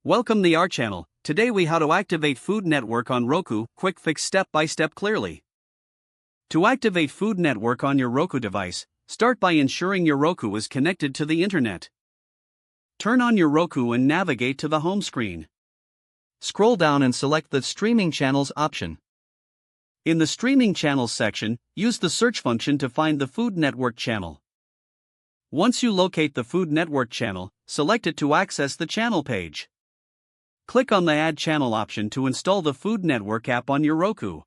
Welcome to our channel. Today we how to activate Food Network on Roku, quick fix step by step clearly. To activate Food Network on your Roku device, start by ensuring your Roku is connected to the internet. Turn on your Roku and navigate to the home screen. Scroll down and select the Streaming Channels option. In the Streaming Channels section, use the search function to find the Food Network channel. Once you locate the Food Network channel, select it to access the channel page. Click on the Add Channel option to install the Food Network app on your Roku.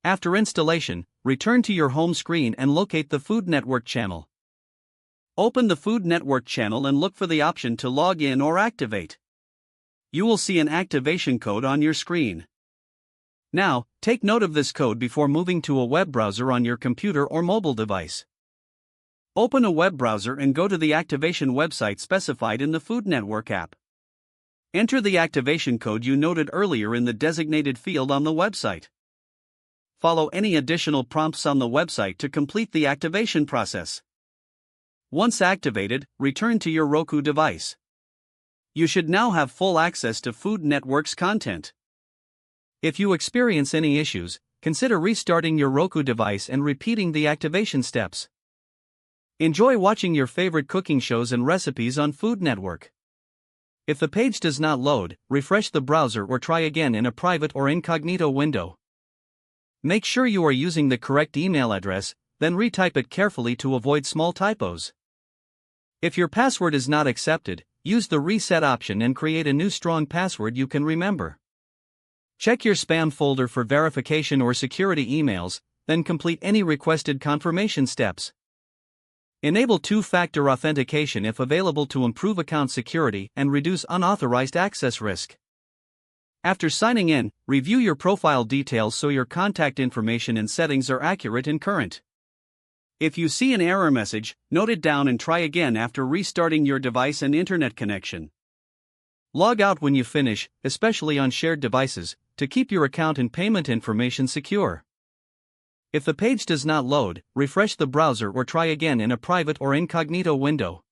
After installation, return to your home screen and locate the Food Network channel. Open the Food Network channel and look for the option to log in or activate. You will see an activation code on your screen. Now, take note of this code before moving to a web browser on your computer or mobile device. Open a web browser and go to the activation website specified in the Food Network app. Enter the activation code you noted earlier in the designated field on the website. Follow any additional prompts on the website to complete the activation process. Once activated, return to your Roku device. You should now have full access to Food Network's content. If you experience any issues, consider restarting your Roku device and repeating the activation steps. Enjoy watching your favorite cooking shows and recipes on Food Network. If the page does not load, refresh the browser or try again in a private or incognito window. Make sure you are using the correct email address, then retype it carefully to avoid small typos. If your password is not accepted, use the reset option and create a new strong password you can remember. Check your spam folder for verification or security emails, then complete any requested confirmation steps. Enable two-factor authentication if available to improve account security and reduce unauthorized access risk. After signing in, review your profile details so your contact information and settings are accurate and current. If you see an error message, note it down and try again after restarting your device and internet connection. Log out when you finish, especially on shared devices, to keep your account and payment information secure. If the page does not load, refresh the browser or try again in a private or incognito window.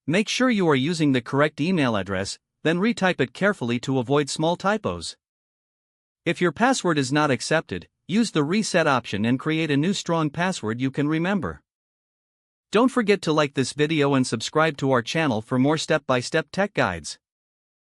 Make sure you are using the correct email address, then retype it carefully to avoid small typos. If your password is not accepted, use the reset option and create a new strong password you can remember. Don't forget to like this video and subscribe to our channel for more step-by-step tech guides.